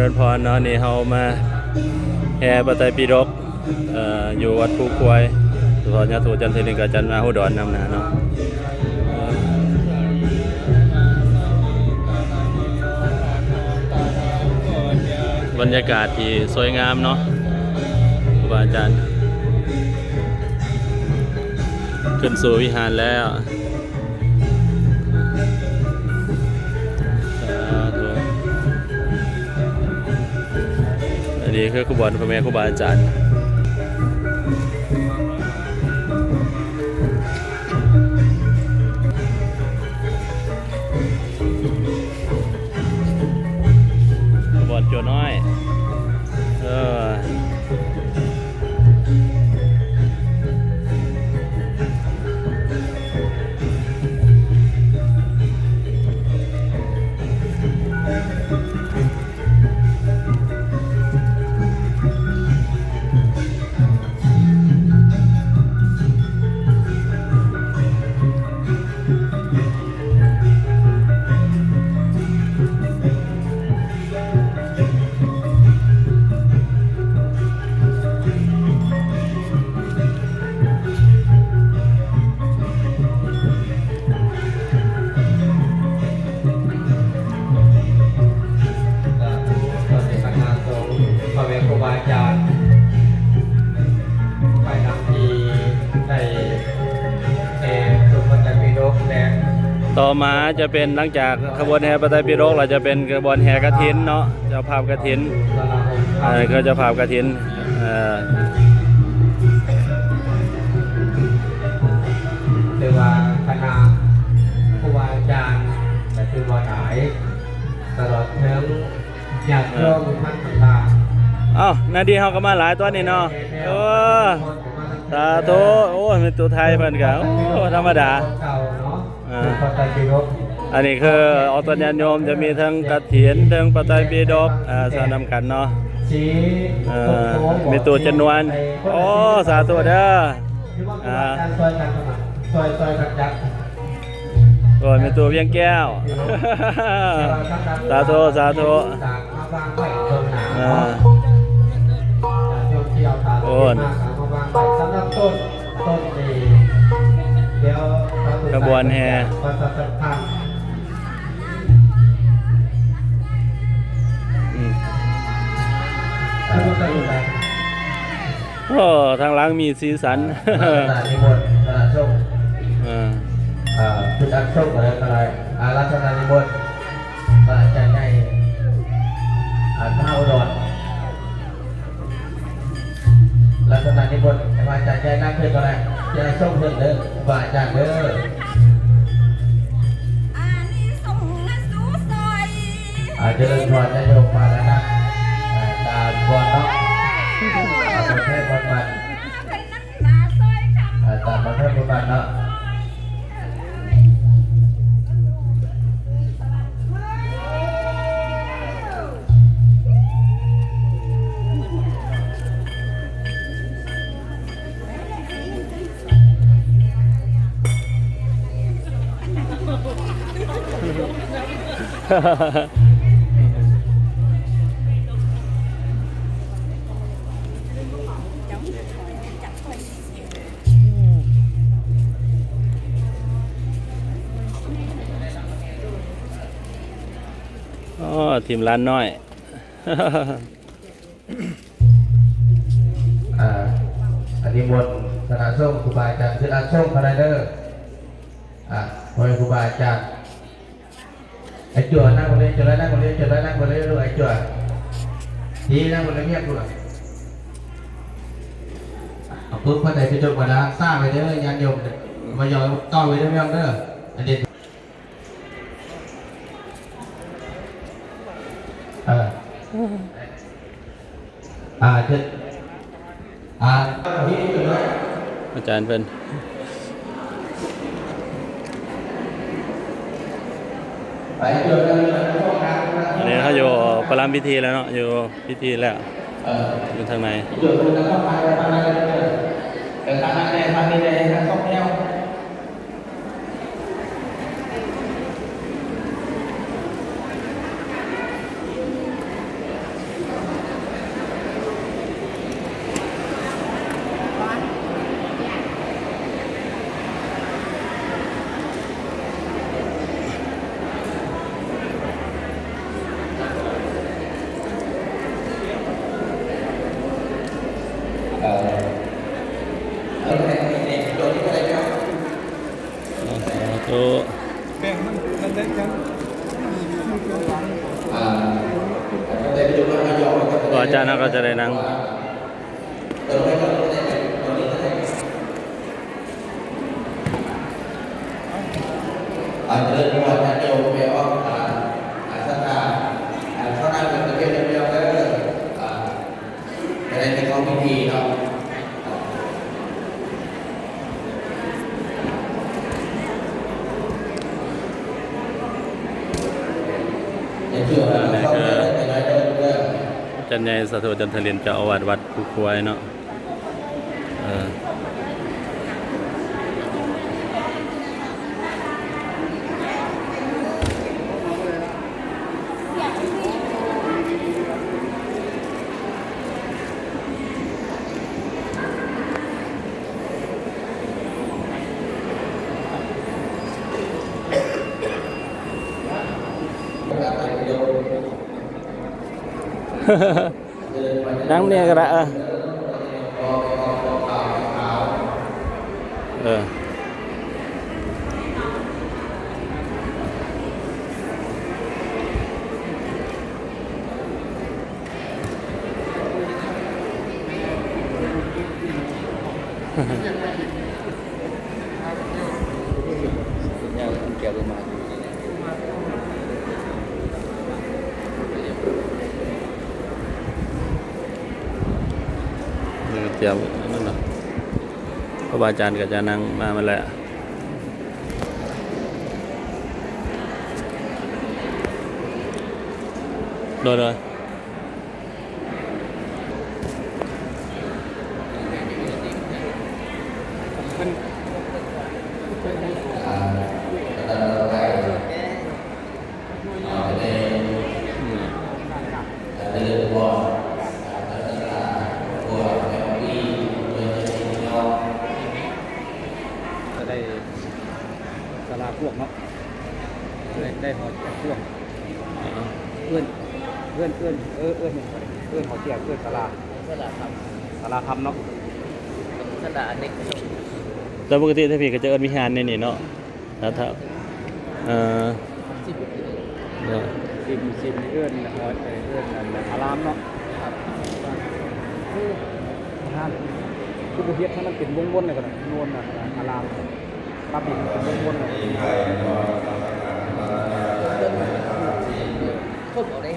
ริญพรเนาะนี่เฮามาแห่พระไตรปิฎกอยู่วัดภูควายสุพรรณยาโสจันทริกาจันทร์มาหุดรนำนาเนาะบรรยากาศที่สวยงามเนาะครูบาอาจารย์ขึ้นสู่วิหารแล้วอันนี้คือขบวนพระแม่ครูบาอาจารย์ขบวนโจน้อยต่อมาจะเป็นหลังจากขบวนแห่พระไตรปิฎกเราจะเป็นขบวนแห่กฐินเนาะเจ้าภาพกฐินก็เจ้าภาพกฐินหรือว่าคณะครูบาอาจารย์และคือว่าหลายตลอดทั้งญาติโยมท่านต่างๆนาดีเฮาก็มาหลายตัวนี่เนาะสาธุโอ้เป็นตัวไทยเพิ่นก็โอ้ธรรมดาอันนี้คืออตญาณโยมจะมีทั้งกฐินทั้งพระไตรปิฎกสานำกันเนาะมีตัวจำนวนโอ้สาธุเด้อโอ้มีตัวเวียงแก้วสาธุสาธุโอ้ขบวนแห่โอ้ทางหลังมีสีสันนิมนต์ส้มพุทธส้มอะไรรัชนานิมนต์พระอาจารย์ในพระอุดรรัชนานิมนต์พระอาจารย์ใจนั่งเพื่อนอะไรจะส้มเพื่อนเด้อพระอาจารย์เด้อเจริญพรนโยมมาแล้วนะตามบอลเนาะประเทศบอลมันตามประเทศบอลมันเนาะทีมร้านน้อยอันนี้บนคณะส้มครูบาอาจารย์คืออาส้มพระเดอร์พอครูบาอาจารย์ไอ้จั่วนั่งบนเรือจั่วนั่งบนเรือจั่วนั่งบนเรือด้วยไอ้จั่วดีนั่งบนเรือเงียบด้วยเอาปุ๊บพอใจไปจบกว่าแล้วสร้างไปเด้อยันโยมมายอมต่อไปเด้อไม่ยอมเด้ออันเด็ดอาจารย์เพิ่นอันนี้เขาอยู่ประรำพิธีแล้วเนาะอยู่พิธีแล้วอยู่ทางไหน อ ก็อาจารย์ก็จะได้นั่ง เรื่องว่าจะโยมไปออกสถานเขาได้เป็นตะเกียบเดียวก็จะได้ในกองพิธีเนาะจะเชื่อว่าเขาได้ไปได้เรื่อง อาจารย์ใหญ่สาธุจันทรินทร์เจ้าอาวาสวัดภูควายเนาะนั่งเนี่ยก็ได้เตรียมนั่นเนาะพระอาจารย์ก็จะนั่งมาแล้วโดยได้สลาพวกเนาะได้หอจากพวกเอื้อนหอเจียเอื้อนสลาคำเนาะสลาเด็ก แล้วปกติถ้าพี่ก็จะเอิ้นวิหารในนี่เนาะแล้วถ้าสิบเอื้อนหอเอื้อนอารามเนาะคือบุเฮียถ้ามันเป็นวงๆเลยก็ได้นวลอารามรับอีกเป็นวงๆเลยทุบเอาได้